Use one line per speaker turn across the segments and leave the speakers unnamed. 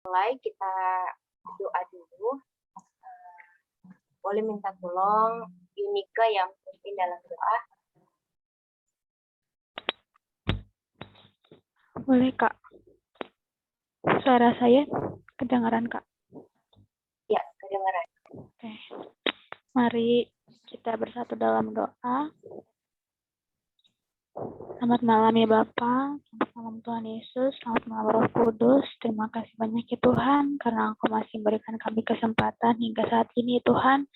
Mulai kita doa dulu. Boleh minta tolong Yunika yang pimpin dalam doa.
Boleh, Kak. Suara saya kedengaran, Kak?
Ya, kedengaran.
Oke. Mari kita bersatu dalam doa. Selamat malam ya Bapak, selamat malam Tuhan Yesus, selamat malam Roh Kudus. Terima kasih banyak ya Tuhan, karena Engkau masih memberikan kami kesempatan hingga saat ini Tuhan.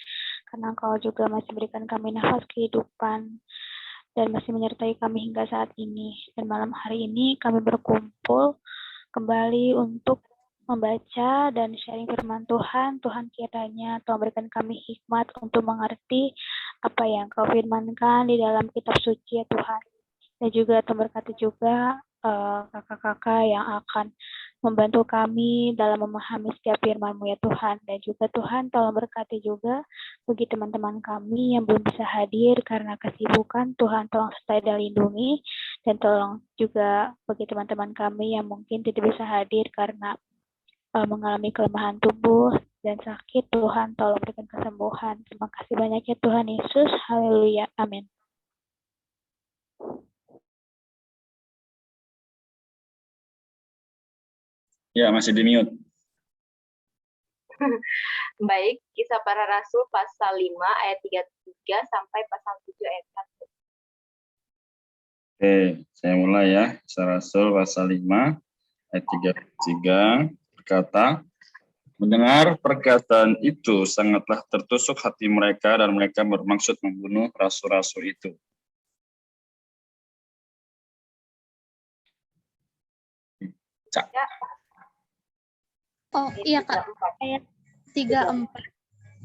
Karena Engkau juga masih memberikan kami nafas kehidupan dan masih menyertai kami hingga saat ini. Dan malam hari ini kami berkumpul kembali untuk membaca dan sharing firman Tuhan. Tuhan kiranya Tuhan berikan kami hikmat untuk mengerti apa yang Kau firmankan di dalam kitab suci ya Tuhan. Dan juga Tuhan berkati juga kakak-kakak yang akan membantu kami dalam memahami setiap firman-Mu ya Tuhan. Dan juga Tuhan tolong berkati juga bagi teman-teman kami yang belum bisa hadir karena kesibukan. Tuhan tolong sertai dan lindungi. Dan tolong juga bagi teman-teman kami yang mungkin tidak bisa hadir karena mengalami kelemahan tubuh dan sakit. Tuhan tolong berikan kesembuhan. Terima kasih banyak ya Tuhan Yesus. Haleluya. Amin.
Ya, masih di mute.
Baik, Kisah Para Rasul pasal 5 ayat 33 sampai pasal 7 ayat 1.
Oke, saya mulai ya. Kisah Rasul pasal 5 ayat 33 berkata, mendengar perkataan itu sangatlah tertusuk hati mereka dan mereka bermaksud membunuh rasul-rasul itu. Cak.
Ya.
Oh iya Kak, ayat 34.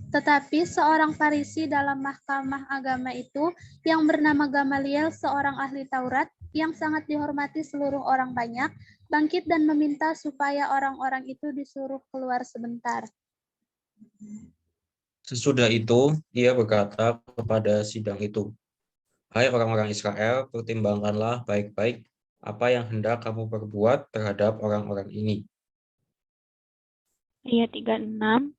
Tetapi seorang Farisi dalam mahkamah agama itu yang bernama Gamaliel, seorang ahli Taurat yang sangat dihormati seluruh orang banyak, bangkit dan meminta supaya orang-orang itu disuruh keluar sebentar.
Sesudah itu, ia berkata kepada sidang itu, hai orang-orang Israel, pertimbangkanlah baik-baik apa yang hendak kamu perbuat terhadap orang-orang ini.
Ayat 36.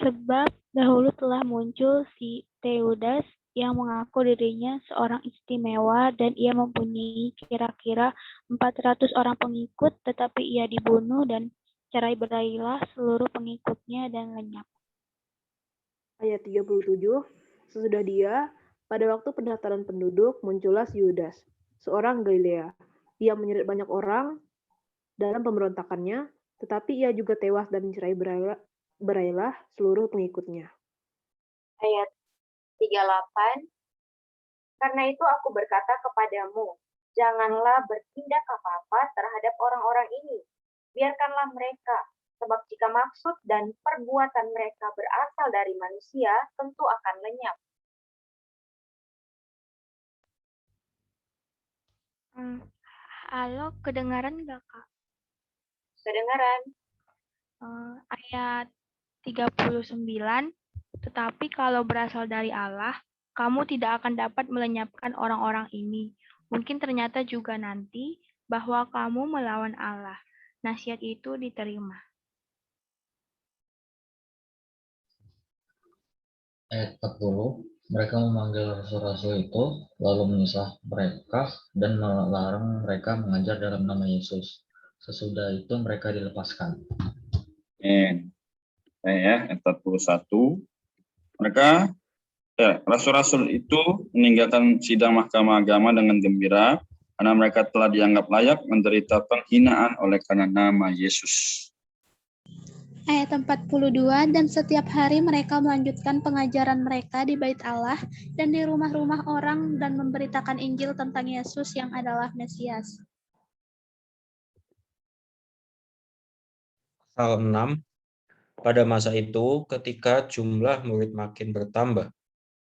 Sebab dahulu telah muncul si Teudas yang mengaku dirinya seorang istimewa dan ia mempunyai kira-kira 400 orang pengikut, tetapi ia dibunuh dan cerai-berailah seluruh pengikutnya dan lenyap.
Ayat 37, sesudah dia, pada waktu pendaftaran penduduk, muncullah Yudas, seorang Galilea. Dia menyeret banyak orang dalam pemberontakannya, tetapi ia juga tewas dan berailah seluruh pengikutnya.
Ayat 38, karena itu aku berkata kepadamu, janganlah bertindak apa-apa terhadap orang-orang ini. Biarkanlah mereka, sebab jika maksud dan perbuatan mereka berasal dari manusia, tentu akan lenyap.
Halo, kedengaran nggak Kak?
Kedengaran?
Ayat 39, tetapi kalau berasal dari Allah, kamu tidak akan dapat melenyapkan orang-orang ini. Mungkin ternyata juga nanti bahwa kamu melawan Allah. Nasihat itu diterima.
Ayat 40, mereka memanggil rasul-rasul itu, lalu menyisah mereka dan melarang mereka mengajar dalam nama Yesus. Sesudah itu mereka dilepaskan.
Amin. Ayat 41, mereka rasul-rasul itu meninggalkan sidang mahkamah agama dengan gembira karena mereka telah dianggap layak menderita penghinaan oleh karena nama Yesus.
Ayat 42, dan setiap hari mereka melanjutkan pengajaran mereka di bait Allah dan di rumah-rumah orang dan memberitakan Injil tentang Yesus yang adalah Mesias.
Pasal 6, pada masa itu ketika jumlah murid makin bertambah,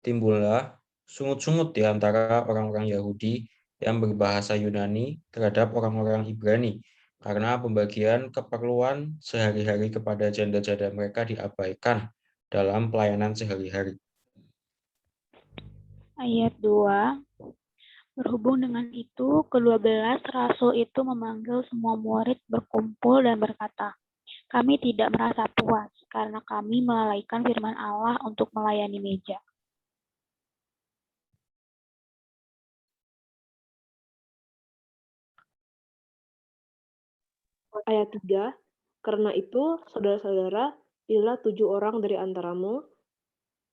timbullah sungut-sungut di antara orang-orang Yahudi yang berbahasa Yunani terhadap orang-orang Ibrani, karena pembagian keperluan sehari-hari kepada janda-janda mereka diabaikan dalam pelayanan sehari-hari.
Ayat 2, berhubung dengan itu, ke-12 rasul itu memanggil semua murid berkumpul dan berkata, Kami tidak merasa puas karena kami melalaikan firman Allah untuk melayani meja.
Ayat 3, karena itu, saudara-saudara, pilihlah 7 orang dari antaramu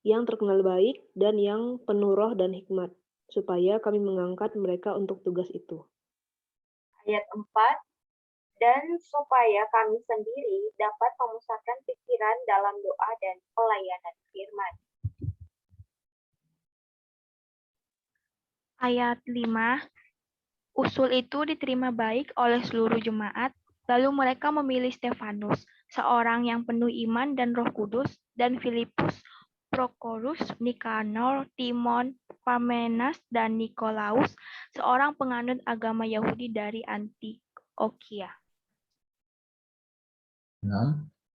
yang terkenal baik dan yang penuh roh dan hikmat, supaya kami mengangkat mereka untuk tugas itu.
Ayat 4, dan supaya kami sendiri dapat memusatkan pikiran dalam doa dan pelayanan firman.
Ayat 5, usul itu diterima baik oleh seluruh jemaat, lalu mereka memilih Stefanus, seorang yang penuh iman dan Roh Kudus, dan Filipus, Prokorus, Nikanor, Timon, Parmenas, dan Nikolaus, seorang penganut agama Yahudi dari Antioquia.
6.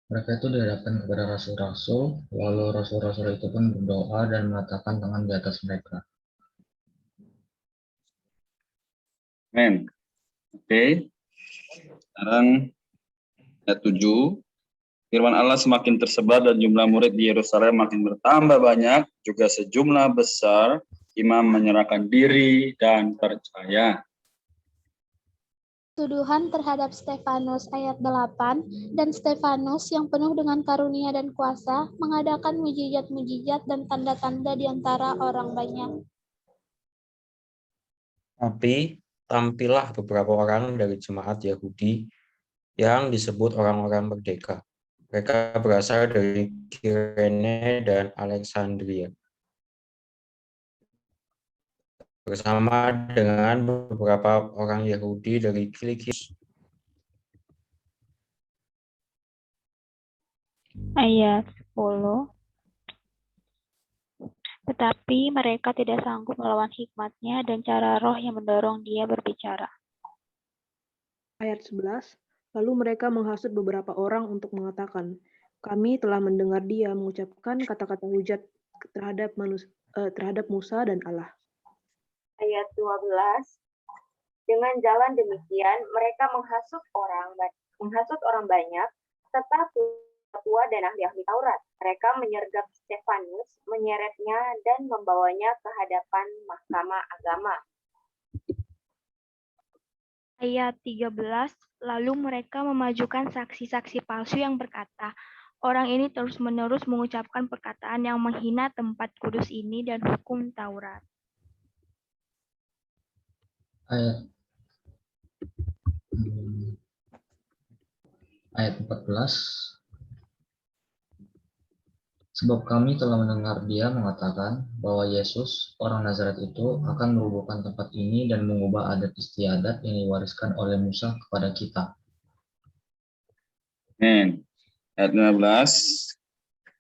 Mereka itu dihadapkan kepada rasul-rasul, lalu rasul-rasul itu pun berdoa dan meletakkan tangan di atas mereka.
Amin. Oke. Sekarang ayat 7. Firman Allah semakin tersebar dan jumlah murid di Yerusalem makin bertambah banyak, juga sejumlah besar imam menyerahkan diri dan percaya.
Tuduhan terhadap Stefanus ayat 8, dan Stefanus yang penuh dengan karunia dan kuasa mengadakan mujizat-mujizat dan tanda-tanda di antara orang banyak.
Tapi tampillah beberapa orang dari jemaat Yahudi yang disebut orang-orang merdeka. Mereka berasal dari Kirene dan Alexandria, bersama dengan beberapa orang Yahudi dari Kilikius.
Ayat 10. Tetapi mereka tidak sanggup melawan hikmatnya dan cara roh yang mendorong dia berbicara.
Ayat 11, lalu mereka menghasut beberapa orang untuk mengatakan, kami telah mendengar dia mengucapkan kata-kata hujat terhadap Musa dan Allah.
Ayat 12, dengan jalan demikian mereka menghasut orang banyak, serta tua dan ahli-ahli Taurat. Mereka menyergap Stefanus, menyeretnya dan membawanya ke hadapan mahkamah agama.
Ayat 13, lalu mereka memajukan saksi-saksi palsu yang berkata, orang ini terus-menerus mengucapkan perkataan yang menghina tempat kudus ini dan hukum Taurat.
Ayat 14. Sebab kami telah mendengar dia mengatakan bahwa Yesus, orang Nazaret itu, akan merobohkan tempat ini dan mengubah adat istiadat yang diwariskan oleh Musa kepada kita.
Amin. Ayat 15.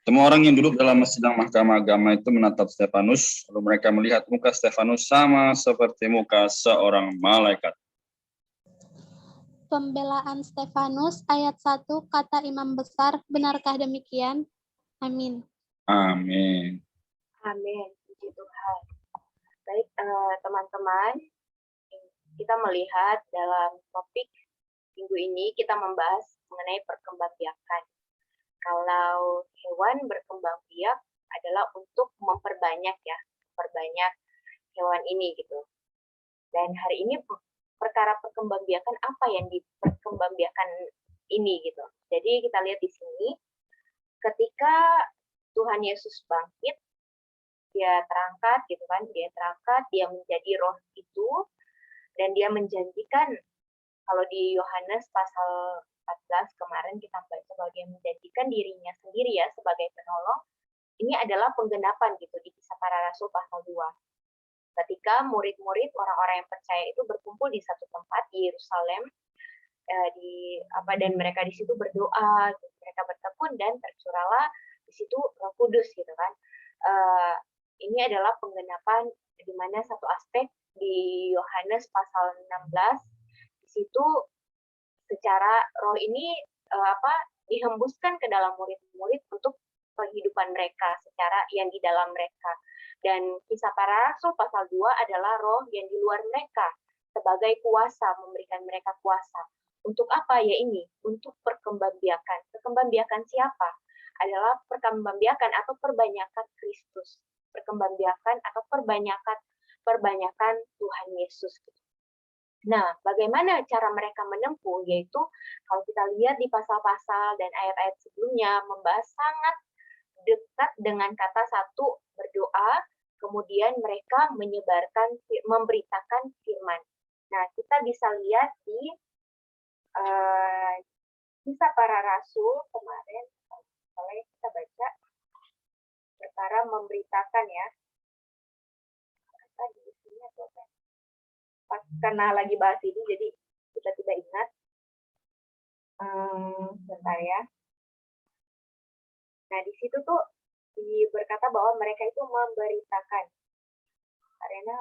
Semua orang yang duduk dalam sidang mahkamah agama itu menatap Stefanus, lalu mereka melihat muka Stefanus sama seperti muka seorang malaikat.
Pembelaan Stefanus ayat 1, kata imam besar, benarkah demikian? Amin.
Amin.
Amin. Puji Tuhan. Baik, teman-teman, kita melihat dalam topik minggu ini kita membahas mengenai perkembangbiakan. Kalau hewan berkembang biak adalah untuk memperbanyak hewan ini gitu. Dan hari ini perkara perkembangbiakan apa yang diperkembangbiakan ini gitu. Jadi kita lihat di sini ketika Tuhan Yesus bangkit, dia terangkat gitu kan, dia menjadi roh itu dan dia menjanjikan, kalau di Yohanes pasal 14 kemarin kita baca bahwa dia menjanjikan dirinya sendiri ya sebagai penolong. Ini adalah penggenapan gitu di Kisah Para Rasul pasal 2. Ketika murid-murid orang-orang yang percaya itu berkumpul di satu tempat di Yerusalem, dan mereka di situ berdoa, mereka bertekun dan tercurahlah di situ Roh Kudus gitu kan. Ini adalah penggenapan di mana satu aspek di Yohanes pasal 16 di situ secara roh ini dihembuskan ke dalam murid-murid untuk kehidupan mereka secara yang di dalam mereka. Dan Kisah Para Rasul pasal 2 adalah roh yang di luar mereka sebagai kuasa, memberikan mereka kuasa. Untuk apa ya ini? Untuk perkembangbiakan. Perkembangbiakan siapa? Adalah perkembangbiakan atau perbanyakan Kristus. Perkembangbiakan atau perbanyakan Tuhan Yesus. Nah, bagaimana cara mereka menempuh? Yaitu kalau kita lihat di pasal-pasal dan ayat-ayat sebelumnya membahas sangat dekat dengan kata satu, berdoa, kemudian mereka memberitakan firman. Nah, kita bisa lihat di Kisah Para Rasul kemarin, kalau kita baca perkara memberitakan ya. Di sini pas karena lagi bahas ini, jadi kita tidak ingat. Bentar ya. Nah, di situ tuh berkata bahwa mereka itu memberitakan. Karena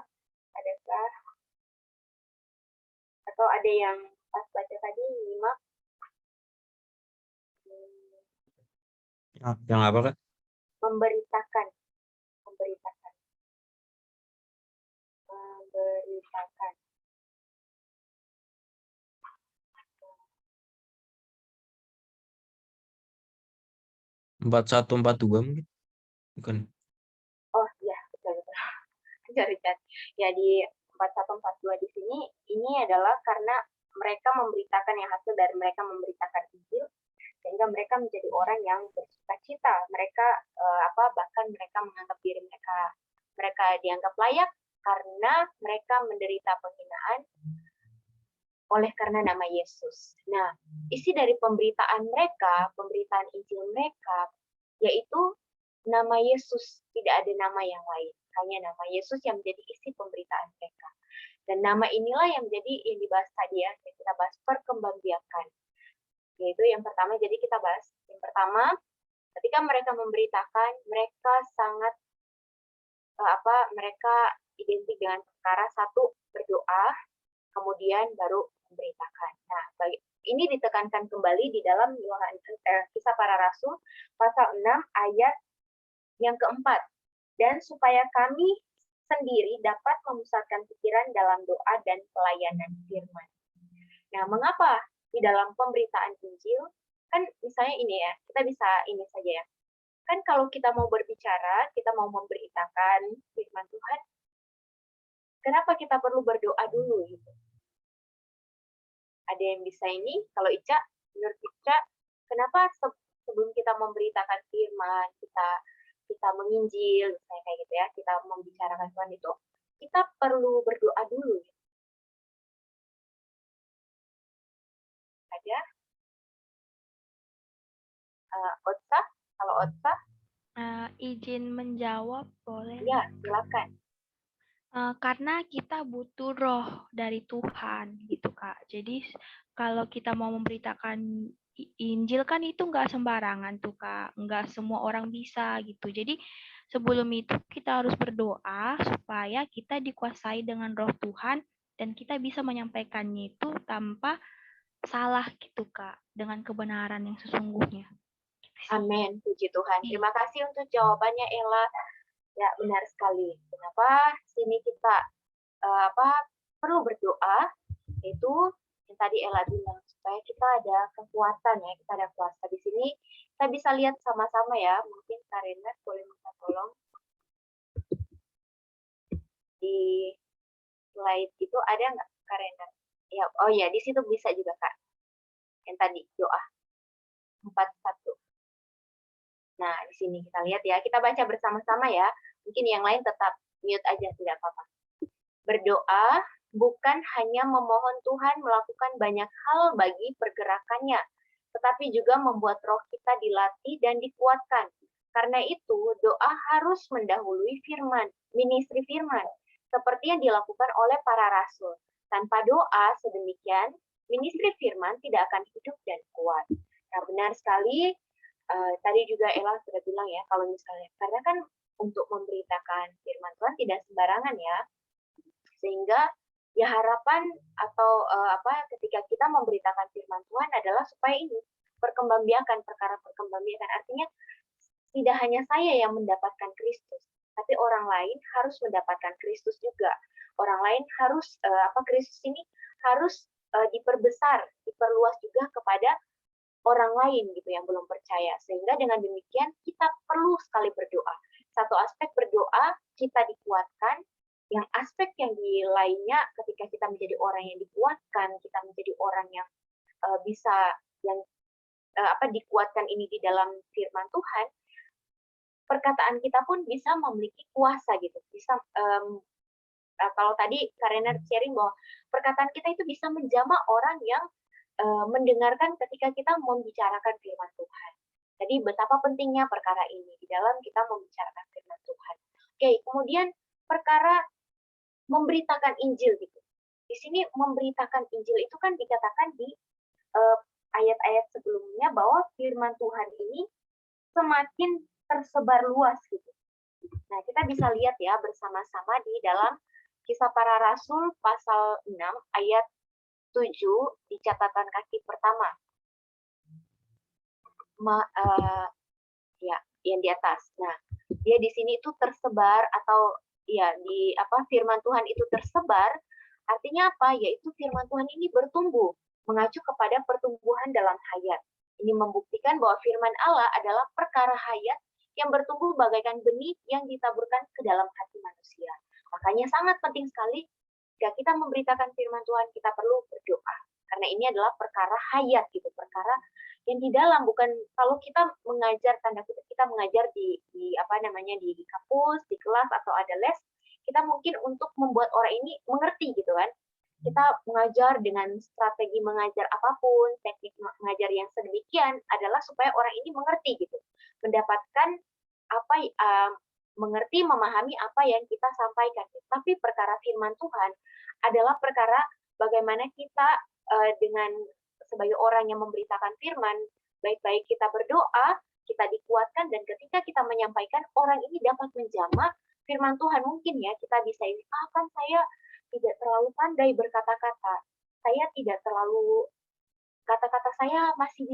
adakah atau ada yang pas baca tadi nyimak?
Yang apa, Kak?
Memberitakan.
4142 mungkin? Bukan.
Oh iya, betul. Richard. Ya di 4142 di sini ini adalah karena mereka memberitakan yang hasil dari mereka memberitakan Injil, sehingga mereka menjadi orang yang bersukacita. Mereka bahkan mereka menganggap diri mereka dianggap layak karena mereka menderita penghinaan oleh karena nama Yesus. Nah, isi dari pemberitaan mereka, pemberitaan Injil mereka, yaitu nama Yesus, tidak ada nama yang lain. Hanya nama Yesus yang menjadi isi pemberitaan mereka. Dan nama inilah yang menjadi yang dibahas tadi ya, yang kita bahas perkembangbiakan. Yaitu yang pertama, jadi kita bahas. Yang pertama, ketika mereka memberitakan, mereka sangat mereka identik dengan perkara satu, berdoa, kemudian baru memberitakan. Nah, ini ditekankan kembali di dalam Kisah Para Rasul pasal 6 ayat yang keempat. Dan supaya kami sendiri dapat memusatkan pikiran dalam doa dan pelayanan firman. Nah, mengapa di dalam pemberitaan Injil, kan misalnya ini ya, kita bisa ini saja ya. Kan kalau kita mau berbicara, kita mau memberitakan firman Tuhan, kenapa kita perlu berdoa dulu gitu? Ada yang bisa ini? Kalau Ica, menurut Ica, kenapa sebelum kita memberitakan firman, kita menginjil, misalnya kayak gitu ya, kita membicarakan Tuhan itu, kita perlu berdoa dulu. Ada? Otsa? Kalau Otsa?
Izin menjawab, boleh?
Ya, silakan.
Karena kita butuh roh dari Tuhan, gitu Kak. Jadi kalau kita mau memberitakan Injil kan itu nggak sembarangan tuh Kak, nggak semua orang bisa gitu. Jadi sebelum itu kita harus berdoa supaya kita dikuasai dengan roh Tuhan dan kita bisa menyampaikannya itu tanpa salah gitu Kak, dengan kebenaran yang sesungguhnya.
Amin, puji Tuhan. Terima kasih untuk jawabannya Ella. Ya, benar sekali. Kenapa sini kita perlu berdoa? Itu yang tadi Ella bilang, supaya kita ada kekuatan ya, kita ada kuasa. Di sini kita bisa lihat sama-sama ya. Mungkin Karina boleh minta tolong di slide itu ada nggak Karina? Ya, oh ya, di situ bisa juga Kak. Yang tadi doa 41. Nah, di sini kita lihat ya, kita baca bersama-sama ya. Mungkin yang lain tetap mute aja, tidak apa-apa. Berdoa bukan hanya memohon Tuhan melakukan banyak hal bagi pergerakannya, tetapi juga membuat roh kita dilatih dan dikuatkan. Karena itu, doa harus mendahului firman, ministry firman, seperti yang dilakukan oleh para rasul. Tanpa doa sedemikian, ministry firman tidak akan hidup dan kuat. Nah, benar sekali. Tadi juga Ella sudah bilang ya, kalau misalnya, karena kan untuk memberitakan firman Tuhan tidak sembarangan ya, sehingga ya harapan atau ketika kita memberitakan firman Tuhan adalah supaya ini perkembangbiakan, perkara perkembangbiakan, artinya tidak hanya saya yang mendapatkan Kristus, tapi orang lain harus mendapatkan Kristus juga. Orang lain harus Kristus ini harus diperbesar, diperluas juga kepada orang lain gitu yang belum percaya. Sehingga dengan demikian kita perlu sekali berdoa. Satu aspek berdoa kita dikuatkan, yang aspek yang di lainnya ketika kita menjadi orang yang dikuatkan, kita menjadi orang yang bisa yang dikuatkan ini di dalam firman Tuhan, perkataan kita pun bisa memiliki kuasa gitu. Bisa kalau tadi Karena sharing bahwa perkataan kita itu bisa menjamah orang yang mendengarkan ketika kita membicarakan firman Tuhan. Jadi betapa pentingnya perkara ini di dalam kita membicarakan firman Tuhan. Oke, kemudian perkara memberitakan Injil gitu. Di sini memberitakan Injil itu kan dikatakan di ayat-ayat sebelumnya bahwa firman Tuhan ini semakin tersebar luas gitu. Nah, kita bisa lihat ya bersama-sama di dalam Kisah Para Rasul pasal 6 ayat 7 di catatan kaki pertama. Yang di atas. Nah, dia di sini itu tersebar atau ya di firman Tuhan itu tersebar, artinya apa? Yaitu firman Tuhan ini bertumbuh, mengacu kepada pertumbuhan dalam hayat. Ini membuktikan bahwa firman Allah adalah perkara hayat yang bertumbuh bagaikan benih yang ditaburkan ke dalam hati manusia. Makanya sangat penting sekali jika kita memberitakan firman Tuhan, kita perlu berdoa. Karena ini adalah perkara hayat gitu, perkara yang di dalam, bukan kalau kita mengajar, tanda kutip kita mengajar di kampus, di kelas atau ada les, kita mungkin untuk membuat orang ini mengerti gitu kan. Kita mengajar dengan strategi mengajar apapun, teknik mengajar yang sedemikian adalah supaya orang ini mengerti gitu, mendapatkan mengerti, memahami apa yang kita sampaikan. Tapi perkara firman Tuhan adalah perkara bagaimana kita dengan sebagai orang yang memberitakan firman, baik-baik kita berdoa, kita dikuatkan, dan ketika kita menyampaikan, orang ini dapat menjamah firman Tuhan. Mungkin ya kita bisa ini, kan saya tidak terlalu pandai berkata-kata, saya tidak terlalu, kata-kata saya masih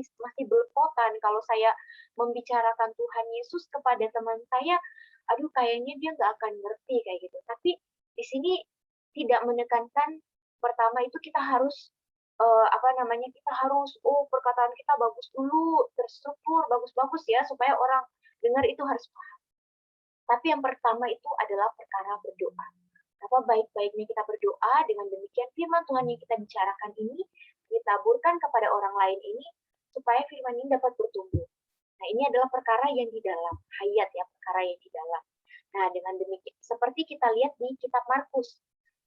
belepotan, kalau saya membicarakan Tuhan Yesus kepada teman saya, aduh kayaknya dia nggak akan ngerti kayak gitu. Tapi di sini tidak menekankan, pertama itu kita harus kita harus perkataan kita bagus dulu, terstruktur, bagus-bagus ya, supaya orang dengar itu harus paham. Tapi yang pertama itu adalah perkara berdoa. Apa baik-baiknya kita berdoa, dengan demikian firman Tuhan yang kita bicarakan ini ditaburkan kepada orang lain ini, supaya firman ini dapat bertumbuh. Nah, ini adalah perkara yang di dalam hayat ya, perkara yang di dalam. Nah, dengan demikian, seperti kita lihat di kitab Markus,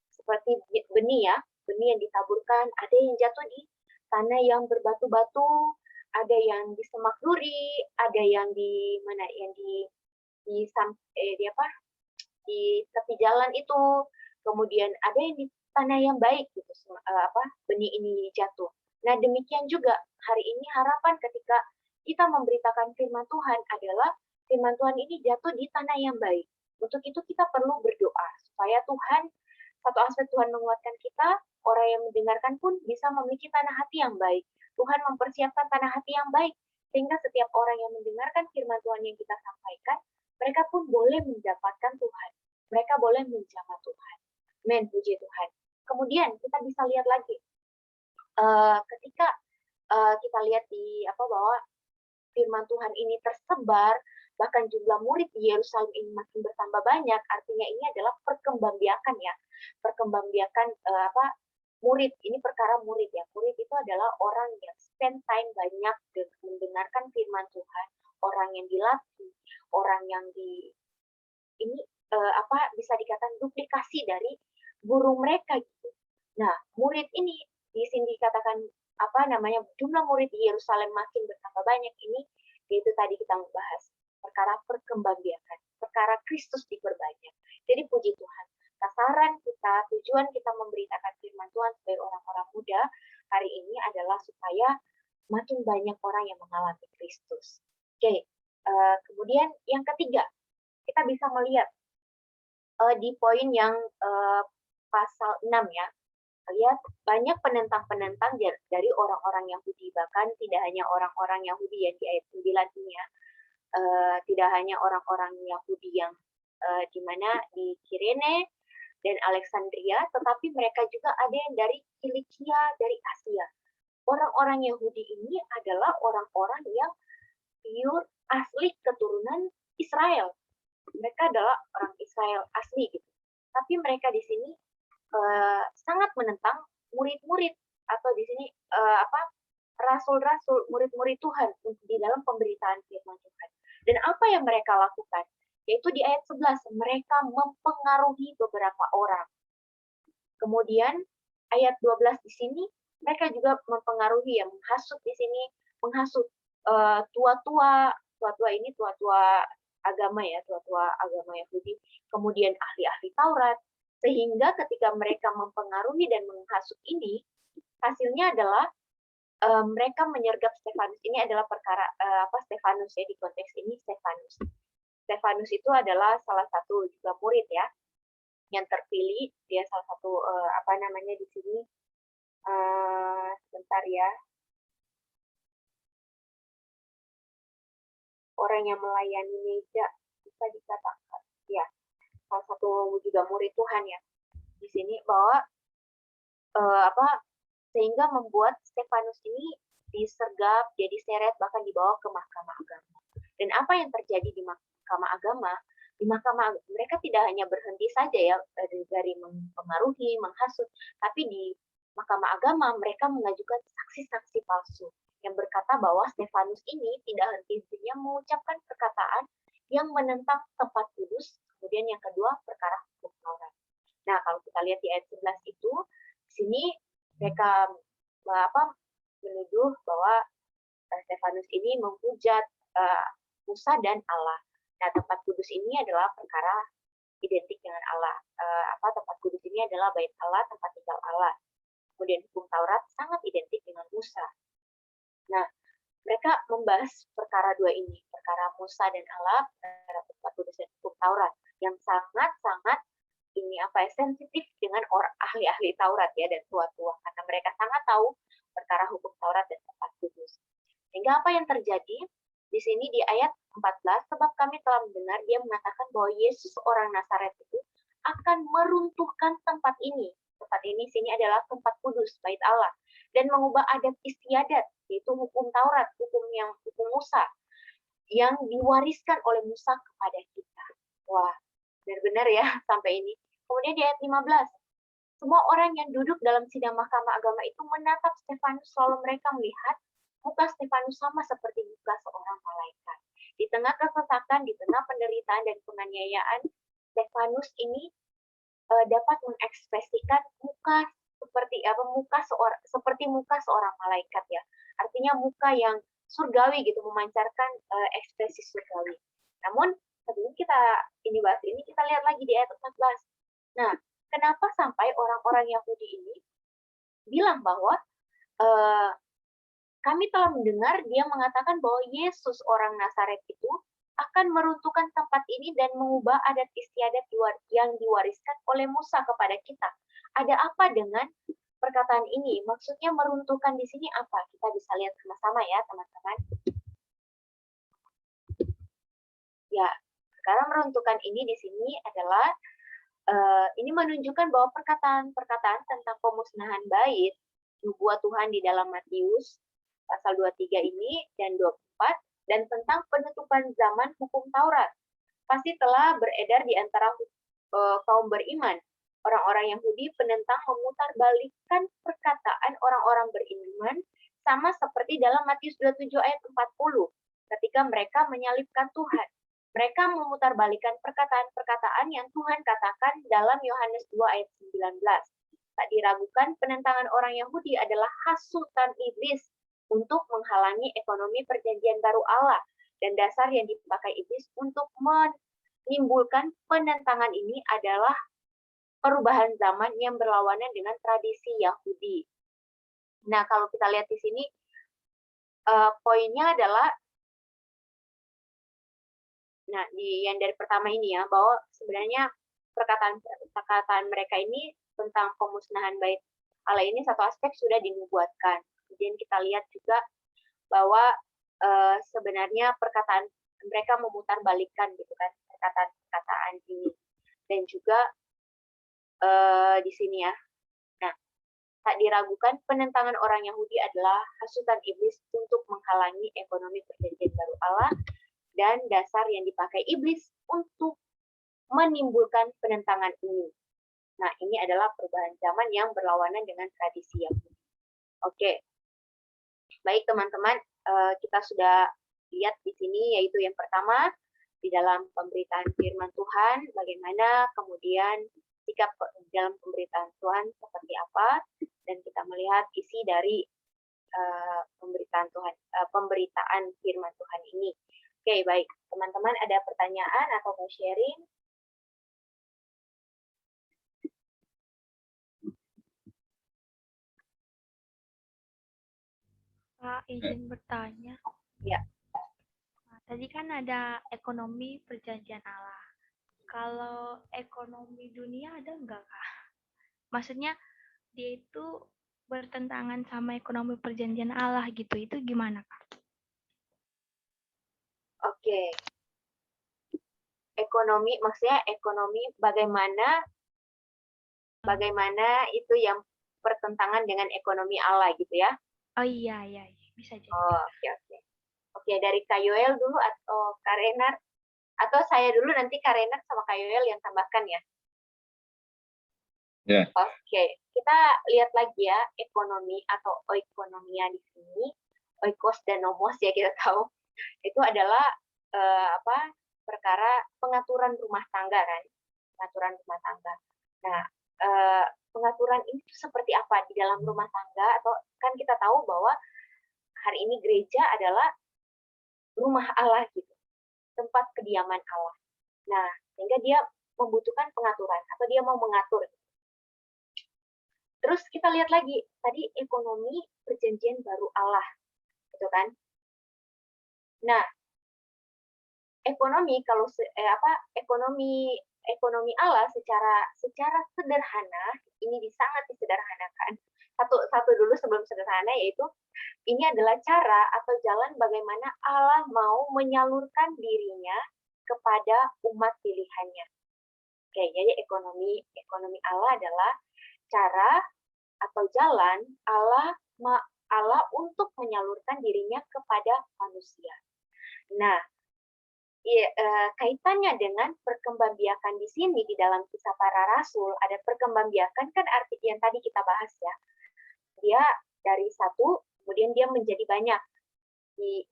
seperti benih ya, benih yang ditaburkan, ada yang jatuh di tanah yang berbatu-batu, ada yang di semak duri, ada yang di mana, yang di tepi jalan itu, kemudian ada yang di tanah yang baik gitu, benih ini jatuh. Nah, demikian juga hari ini harapan ketika kita memberitakan firman Tuhan adalah firman Tuhan ini jatuh di tanah yang baik. Untuk itu kita perlu berdoa supaya Tuhan, satu aspek Tuhan menguatkan kita, orang yang mendengarkan pun bisa memiliki tanah hati yang baik. Tuhan mempersiapkan tanah hati yang baik, sehingga setiap orang yang mendengarkan firman Tuhan yang kita sampaikan, mereka pun boleh mendapatkan Tuhan. Mereka boleh menjamah Tuhan. Amin, puji Tuhan. Kemudian kita bisa lihat lagi, ketika kita lihat di bahwa firman Tuhan ini tersebar, bahkan jumlah murid di Yerusalem ini makin bertambah banyak, artinya ini adalah perkembangbiakan ya, perkembangbiakan murid. Ini perkara murid ya. Murid itu adalah orang yang spend time banyak mendengarkan firman Tuhan, orang yang dilatih, orang yang bisa dikatakan duplikasi dari guru mereka gitu. Nah, murid ini di sini dikatakan jumlah murid di Yerusalem makin bertambah banyak, ini yaitu tadi kita membahas perkara perkembangbiakan, perkara Kristus diperbanyak. Jadi puji Tuhan, sasaran kita, tujuan kita memberitakan firman Tuhan sebagai orang-orang muda hari ini adalah supaya makin banyak orang yang mengalami Kristus. Oke, kemudian yang ketiga, kita bisa melihat di poin yang pasal 6 ya, lihat banyak penentang-penentang dari orang-orang Yahudi, bahkan tidak hanya orang-orang Yahudi yang di ayat 9 ini ya, tidak hanya orang-orang Yahudi yang di mana di Kirene dan Alexandria, tetapi mereka juga ada yang dari Kilikia, dari Asia. orang-orang Yahudi ini adalah orang-orang yang pure asli keturunan Israel. Mereka adalah orang Israel asli gitu. Tapi mereka di sini sangat menentang murid-murid atau di sini rasul-rasul, murid-murid Tuhan di dalam pemberitaan firman Tuhan. Dan apa yang mereka lakukan? Yaitu di ayat 11, mereka mempengaruhi beberapa orang. Kemudian ayat 12 di sini, mereka juga mempengaruhi, menghasut di sini, menghasut tua-tua agama ya, tua-tua agama Yahudi, kemudian ahli-ahli Taurat, sehingga ketika mereka mempengaruhi dan menghasut ini, hasilnya adalah mereka menyergap Stefanus. Ini adalah perkara Stefanus ya, di konteks ini Stefanus. Stefanus itu adalah salah satu juga murid ya, yang terpilih. Dia salah satu di sini sebentar ya, orang yang melayani meja, bisa dikatakan ya, salah satu juga murid Tuhan ya di sini, bahwa sehingga membuat Stefanus ini disergap, jadi seret, bahkan dibawa ke mahkamah agama. Dan apa yang terjadi di mahkamah agama? Di mahkamah mereka tidak hanya berhenti saja ya dari mempengaruhi, menghasut, tapi di mahkamah agama mereka mengajukan saksi-saksi palsu yang berkata bahwa Stefanus ini tidak henti-hentinya mengucapkan perkataan yang menentang tempat kudus. Kemudian yang kedua, perkara hukum Taurat. Nah, kalau kita lihat di ayat 11 itu, di sini mereka menuduh bahwa Stefanus ini menghujat Musa dan Allah. Nah, tempat kudus ini adalah perkara identik dengan Allah. Tempat kudus ini adalah bait Allah, tempat tinggal Allah. Kemudian hukum Taurat sangat identik dengan Musa. Nah, mereka membahas perkara dua ini, perkara Musa dan Allah, perkara tempat kudus dan hukum Taurat, yang sangat-sangat sensitif dengan orang ahli-ahli Taurat ya, dan tua-tua, karena mereka sangat tahu perkara hukum Taurat dan tempat kudus. Sehingga apa yang terjadi di sini di ayat 14, sebab kami telah mendengar dia mengatakan bahwa Yesus orang Nazaret itu akan meruntuhkan tempat ini. Tempat ini sini adalah tempat kudus, bait Allah, dan mengubah adat istiadat, yaitu hukum Taurat, hukum Musa yang diwariskan oleh Musa kepada kita. Wah, benar-benar ya sampai ini. Kemudian di ayat 15, semua orang yang duduk dalam sidang mahkamah agama itu menatap Stefanus, lalu mereka melihat muka Stefanus sama seperti muka seorang malaikat. Di tengah kesesakan, di tengah penderitaan dan penganiayaan, Stefanus ini dapat mengekspresikan muka seperti muka seorang malaikat ya. Artinya muka yang surgawi gitu, memancarkan ekspresi surgawi. Namun sebelum kita bahas ini, kita lihat lagi di ayat 14. Nah, kenapa sampai orang-orang Yahudi ini bilang bahwa kami telah mendengar dia mengatakan bahwa Yesus orang Nazaret itu akan meruntuhkan tempat ini dan mengubah adat istiadat yang diwariskan oleh Musa kepada kita. Ada apa dengan perkataan ini? Maksudnya meruntuhkan di sini apa? Kita bisa lihat sama-sama ya, teman-teman. Ya, sekarang meruntuhkan ini di sini adalah ini menunjukkan bahwa perkataan-perkataan tentang pemusnahan bait nubuat Tuhan di dalam Matius pasal 23 ini dan 24 dan tentang penutupan zaman hukum Taurat pasti telah beredar di antara kaum beriman. Orang-orang Yahudi penentang memutarbalikkan perkataan orang-orang beriman sama seperti dalam Matius 27 ayat 40 ketika mereka menyalibkan Tuhan. Mereka memutarbalikkan perkataan-perkataan yang Tuhan katakan dalam Yohanes 2 ayat 19. Tak diragukan, penentangan orang Yahudi adalah hasutan iblis untuk menghalangi ekonomi perjanjian baru Allah. Dan dasar yang dipakai iblis untuk menimbulkan penentangan ini adalah perubahan zaman yang berlawanan dengan tradisi Yahudi. Nah, kalau kita lihat di sini, poinnya adalah yang dari pertama ini ya, bahwa sebenarnya perkataan mereka ini tentang pemusnahan bait Allah ini satu aspek sudah dinubuatkan. Kemudian kita lihat juga bahwa sebenarnya perkataan mereka memutarbalikkan gitu kan perkataan ini, dan juga di sini ya. Nah, Tak diragukan, penentangan orang Yahudi adalah hasutan iblis untuk menghalangi ekonomi perjanjian baru Allah dan dasar yang dipakai iblis untuk menimbulkan penentangan ini. Nah, ini adalah perubahan zaman yang berlawanan dengan tradisi Yahudi. Oke, baik teman-teman, kita sudah lihat di sini, yaitu yang pertama, di dalam pemberitaan firman Tuhan, bagaimana kemudian sikap dalam pemberitaan Tuhan seperti apa, dan kita melihat isi dari pemberitaan firman Tuhan ini. Oke, baik. Teman-teman ada pertanyaan atau mau sharing?
Pak, izin bertanya.
Ya.
Nah, tadi kan ada ekonomi perjanjian Allah. Kalau ekonomi dunia ada enggak, Kak? Maksudnya dia itu bertentangan sama ekonomi perjanjian Allah gitu. Itu gimana, Kak?
Oke. Ekonomi, maksudnya ekonomi bagaimana itu yang pertentangan dengan ekonomi Allah gitu ya?
Oh iya, bisa jadi.
Oh, oke. Oke, dari Kak Yoel dulu atau Kak Renar? Atau saya dulu, nanti Kak Renar sama Kak Yoel yang tambahkan ya?
Ya.
Oke, kita lihat lagi ya, ekonomi atau oikonomia di sini, oikos dan nomos ya kita tahu, itu adalah perkara pengaturan rumah tangga kan, pengaturan rumah tangga. Nah, pengaturan ini seperti apa di dalam rumah tangga, atau kan kita tahu bahwa hari ini gereja adalah rumah Allah gitu, tempat kediaman Allah. Nah, sehingga dia membutuhkan pengaturan atau dia mau mengatur. Terus kita lihat lagi tadi ekonomi perjanjian baru Allah, gitu kan? Nah, ekonomi kalau ekonomi Allah secara sederhana ini sangat disederhanakan. Satu dulu sebelum sederhana, yaitu ini adalah cara atau jalan bagaimana Allah mau menyalurkan dirinya kepada umat pilihannya. Oke, jadi ekonomi Allah adalah cara atau jalan Allah untuk menyalurkan dirinya kepada manusia. Nah, kaitannya dengan perkembangbiakan di sini di dalam Kisah Para Rasul, ada perkembangbiakan kan arti yang tadi kita bahas ya. Dia dari satu, kemudian dia menjadi banyak,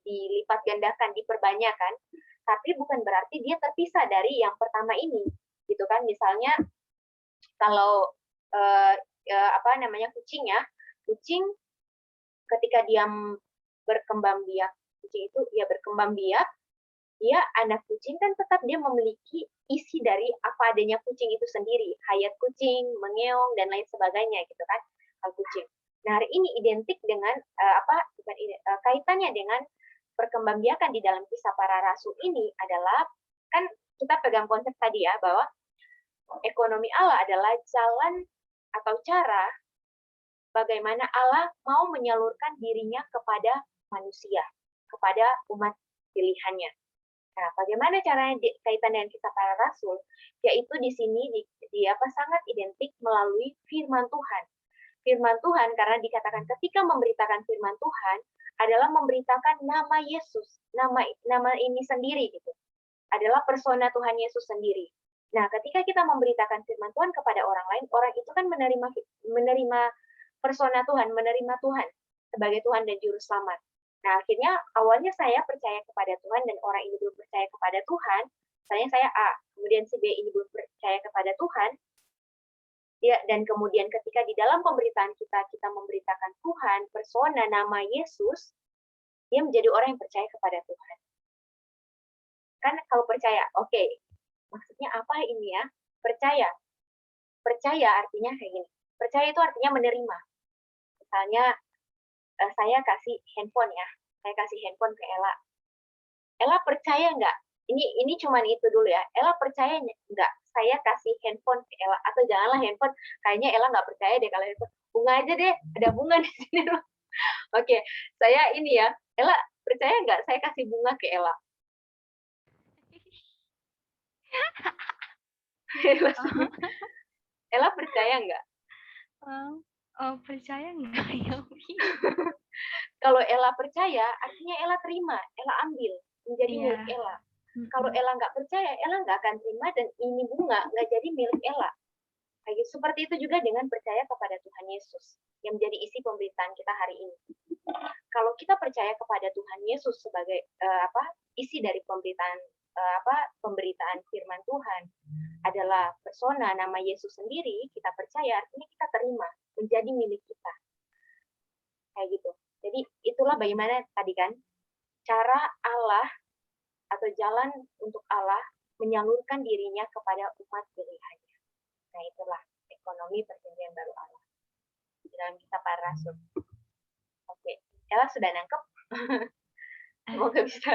dilipat gandakan, diperbanyak kan. Tapi bukan berarti dia terpisah dari yang pertama ini, gitu kan? Misalnya kalau kucing ya, kucing ketika dia berkembang biak, kucing itu ya berkembang biak, dia anak kucing kan tetap dia memiliki isi dari apa adanya kucing itu sendiri, hayat kucing, mengeong dan lain sebagainya gitu kan, kucing. Nah, hari ini identik dengan kaitannya dengan perkembangbiakan di dalam Kisah Para Rasul ini adalah, kan kita pegang konsep tadi ya, bahwa ekonomi Allah adalah jalan atau cara bagaimana Allah mau menyalurkan dirinya kepada manusia, kepada umat pilihannya. Nah, bagaimana caranya kaitan dengan Kisah Para Rasul? Yaitu di sini sangat identik melalui firman Tuhan. Firman Tuhan, karena dikatakan ketika memberitakan firman Tuhan adalah memberitakan nama Yesus, nama ini sendiri gitu. Adalah persona Tuhan Yesus sendiri. Nah, ketika kita memberitakan firman Tuhan kepada orang lain, orang itu kan menerima persona Tuhan, menerima Tuhan sebagai Tuhan dan Juru Selamat. Nah, akhirnya awalnya saya percaya kepada Tuhan dan orang ini belum percaya kepada Tuhan. Misalnya saya A, kemudian si B ini belum percaya kepada Tuhan. Ya, dan kemudian ketika di dalam pemberitaan kita memberitakan Tuhan, persona nama Yesus, dia menjadi orang yang percaya kepada Tuhan. Kan kalau percaya, oke. Maksudnya apa ini ya? Percaya. Percaya artinya kayak gini. Percaya itu artinya menerima. Misalnya saya kasih handphone ya. Saya kasih handphone ke Ella. Ella percaya nggak? Ini cuma itu dulu ya. Ella percaya nggak? Saya kasih handphone ke Ella. Atau janganlah handphone. Kayaknya Ella nggak percaya deh kalau handphone. Bunga aja deh. Ada bunga di sini loh. Oke. Saya ini ya. Ella percaya nggak? Saya kasih bunga ke Ella. Ella percaya nggak?
Percaya nggak ya?
Kalau Ella percaya, artinya Ella terima, Ella ambil, menjadi
Iya.
milik Ella. Kalau Ella nggak percaya, Ella nggak akan terima dan ini bunga nggak jadi milik Ella. Kayak gitu. Seperti itu juga dengan percaya kepada Tuhan Yesus yang menjadi isi pemberitaan kita hari ini. Kalau kita percaya kepada Tuhan Yesus sebagai isi dari pemberitaan firman Tuhan adalah persona nama Yesus sendiri, kita percaya artinya kita terima menjadi milik kita. Kayak gitu. Jadi itulah bagaimana tadi kan cara Allah atau jalan untuk Allah menyalurkan dirinya kepada umat pilihannya. Nah itulah ekonomi perjanjian baru Allah di dalam kitab para rasul. Oke, Ella sudah nangkep? Semoga bisa.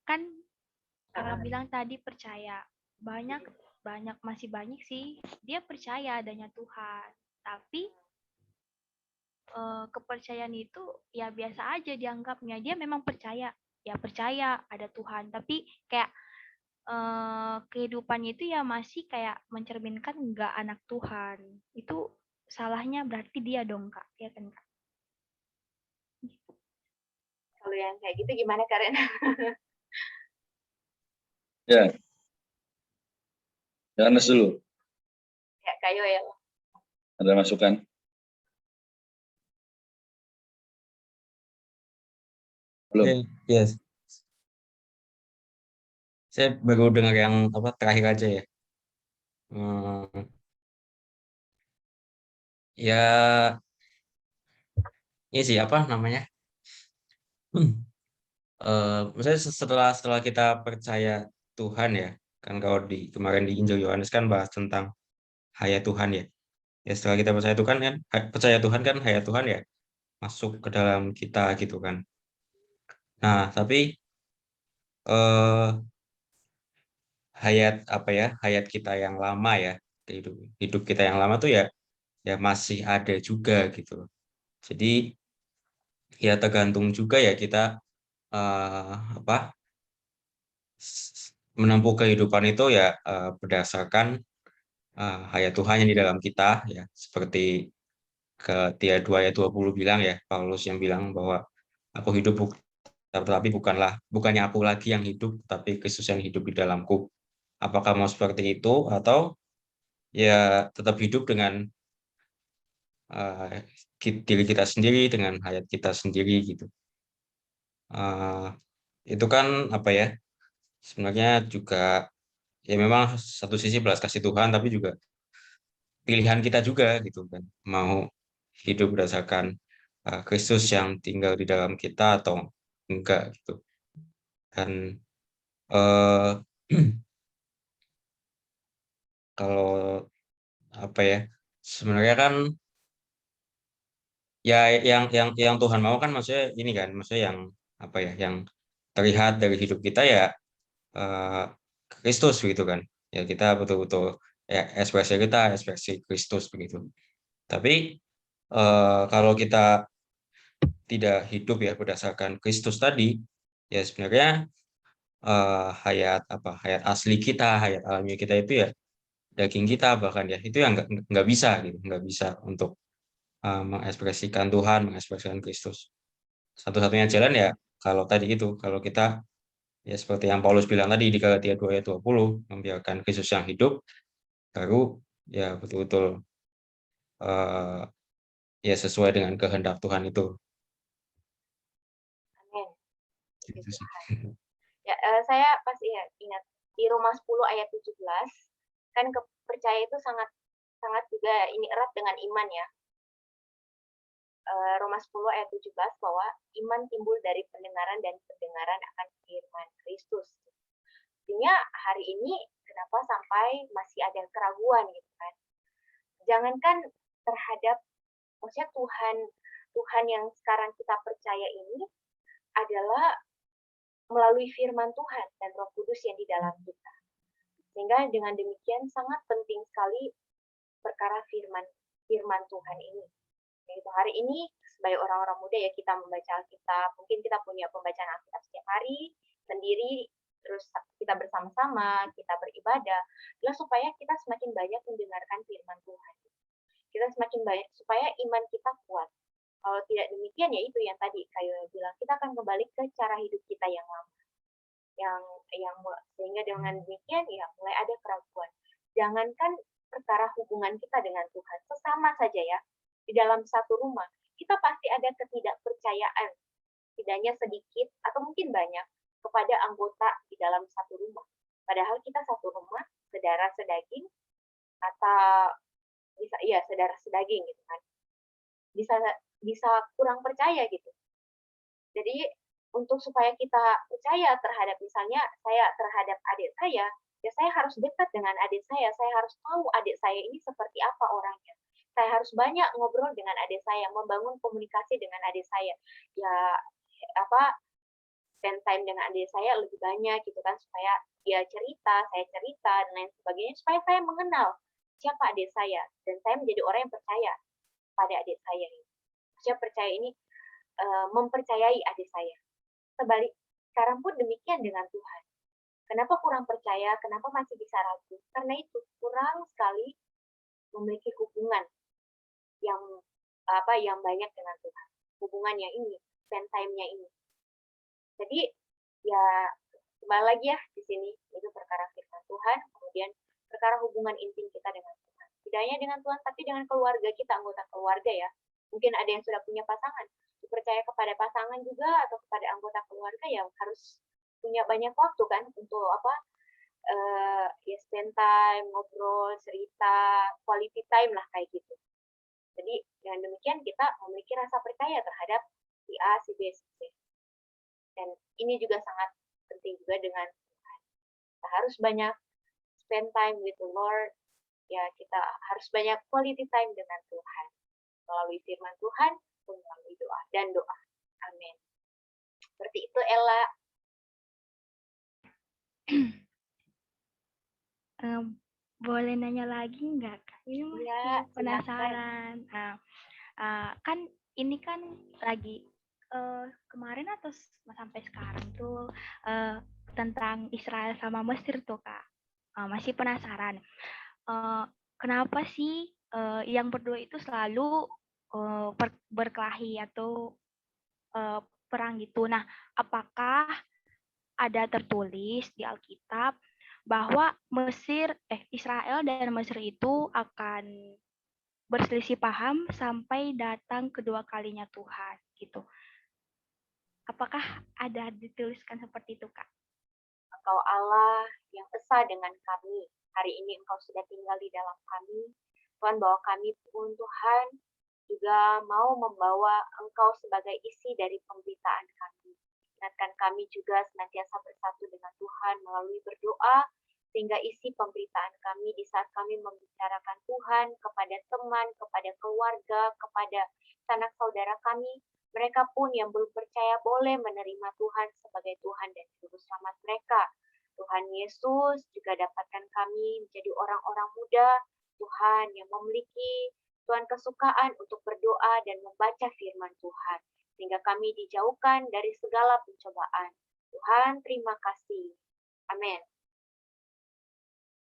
Kan kakak bilang tadi percaya masih banyak sih dia percaya adanya Tuhan, tapi kepercayaan itu ya biasa aja dianggapnya. Dia memang percaya ada Tuhan, tapi kayak kehidupannya itu ya masih kayak mencerminkan enggak anak Tuhan. Itu salahnya berarti dia dong Kak, ya kan Kak?
Kalau yang kayak gitu gimana Karen?
Ya. Johannes dulu.
Ya, Kayo ya.
Ada masukan? Belum.
Yes. Saya baru dengar yang terakhir aja ya. Ya, ini sih apa namanya? Misalnya setelah kita percaya Tuhan ya, kan kalau kemarin di Injil Yohanes kan bahas tentang hayat Tuhan ya. Ya setelah kita percaya Tuhan kan hayat Tuhan ya masuk ke dalam kita gitu kan. Nah, tapi eh hayat kita yang lama ya, hidup kita yang lama tuh ya masih ada juga gitu. Jadi ya tergantung juga ya kita menempuh kehidupan itu ya berdasarkan hayat Tuhan yang di dalam kita ya, seperti Ketia 2 ayat 20 bilang ya, Paulus yang bilang bahwa aku hidup tetapi bukannya aku lagi yang hidup, tapi Kristus yang hidup di dalamku. Apakah mau seperti itu atau ya tetap hidup dengan diri kita sendiri, dengan hayat kita sendiri gitu. Itu kan sebenarnya juga ya memang satu sisi belas kasih Tuhan, tapi juga pilihan kita juga gitu kan, mau hidup berdasarkan Kristus yang tinggal di dalam kita atau enggak gitu. Dan kalau sebenarnya kan ya yang Tuhan mau kan maksudnya ini kan, maksudnya yang terlihat dari hidup kita ya Kristus begitu kan. Ya kita betul-betul ya ekspresi Kristus begitu. Tapi kalau kita tidak hidup ya berdasarkan Kristus tadi, ya sebenarnya hayat asli kita, hayat alami kita itu ya daging kita bahkan ya itu yang nggak bisa gitu, nggak bisa untuk mengekspresikan Tuhan, mengekspresikan Kristus. Satu-satunya jalan ya kalau tadi itu, kalau kita ya seperti yang Paulus bilang tadi di Galatia 2 ayat 20, membiarkan Kristus yang hidup, baru ya betul-betul ya sesuai dengan kehendak Tuhan itu.
Amin.
Gitu sih.
Ya, saya pasti ingat di Roma 10 ayat 17 kan percaya itu sangat juga ini erat dengan iman ya. Roma 10 ayat 17 bahwa iman timbul dari pendengaran dan pendengaran akan firman Kristus. Artinya hari ini kenapa sampai masih ada keraguan gitu kan. Jangankan terhadap maksudnya Tuhan yang sekarang kita percaya ini adalah melalui firman Tuhan dan Roh Kudus yang di dalam kita. Sehingga dengan demikian sangat penting sekali perkara firman Tuhan ini. Yaitu hari ini sebagai orang-orang muda ya kita membaca Alkitab, mungkin kita punya pembacaan Alkitab setiap hari sendiri, terus kita bersama-sama, kita beribadah, adalah supaya kita semakin banyak mendengarkan firman Tuhan. Kita semakin banyak supaya iman kita kuat. Kalau tidak demikian ya itu yang tadi kayak bilang, kita akan kembali ke cara hidup kita yang lama. Sehingga dengan demikian ya mulai ada keraguan. Jangankan perkara hubungan kita dengan Tuhan, sesama saja ya. Di dalam satu rumah, kita pasti ada ketidakpercayaan, tidaknya sedikit atau mungkin banyak, kepada anggota di dalam satu rumah. Padahal kita satu rumah, saudara sedaging, atau saudara sedaging gitu kan. Bisa kurang percaya gitu. Jadi untuk supaya kita percaya terhadap, misalnya saya terhadap adik saya, ya saya harus dekat dengan adik saya harus tahu adik saya ini seperti apa orangnya. Saya harus banyak ngobrol dengan adik saya, membangun komunikasi dengan adik saya. Ya spend time dengan adik saya lebih banyak gitu kan, supaya dia cerita, saya cerita dan lain sebagainya, supaya saya mengenal siapa adik saya dan saya menjadi orang yang percaya pada adik saya ini. Saya percaya ini mempercayai adik saya. Sekarang pun demikian dengan Tuhan. Kenapa kurang percaya? Kenapa masih bisa ragu? Karena itu kurang sekali memiliki hubungan yang banyak dengan Tuhan. Hubungan yang ini, spend time-nya ini. Jadi ya kembali lagi ya di sini itu perkara firman Tuhan, kemudian perkara hubungan intim kita dengan Tuhan. Tidak hanya dengan Tuhan, tapi dengan keluarga kita, anggota keluarga ya. Mungkin ada yang sudah punya pasangan, percaya kepada pasangan juga atau kepada anggota keluarga yang harus punya banyak waktu kan untuk spend time, ngobrol, cerita, quality time lah kayak gitu. Jadi dengan demikian kita memiliki rasa percaya terhadap si A, si B, si C. Dan ini juga sangat penting juga dengan Tuhan. Kita harus banyak spend time with the Lord. Ya, kita harus banyak quality time dengan Tuhan. Melalui firman Tuhan, melalui doa dan doa. Amin. Seperti itu, Ella.
Boleh nanya lagi nggak, Kak? Ini masih
Ya,
penasaran. Kan ini kan lagi kemarin atau sampai sekarang tuh tentang Israel sama Mesir tuh, Kak. Masih penasaran. Kenapa sih yang berdua itu selalu berkelahi atau perang gitu? Nah, apakah ada tertulis di Alkitab bahwa Israel dan Mesir itu akan berselisih paham sampai datang kedua kalinya Tuhan gitu. Apakah ada dituliskan seperti itu, Kak?
Engkau Allah yang esa dengan kami. Hari ini Engkau sudah tinggal di dalam kami. Tuhan, bahwa kami pun Tuhan juga mau membawa Engkau sebagai isi dari pemberitaan kami. Ingatkan kami juga senantiasa bersatu dengan Tuhan melalui berdoa, sehingga isi pemberitaan kami di saat kami membicarakan Tuhan kepada teman, kepada keluarga, kepada sanak saudara kami, mereka pun yang belum percaya boleh menerima Tuhan sebagai Tuhan dan Juru Selamat mereka. Tuhan Yesus juga dapatkan kami menjadi orang-orang muda, Tuhan yang memiliki Tuhan kesukaan untuk berdoa dan membaca firman Tuhan, sehingga kami dijauhkan dari segala pencobaan. Tuhan, terima kasih. Amin.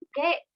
Oke,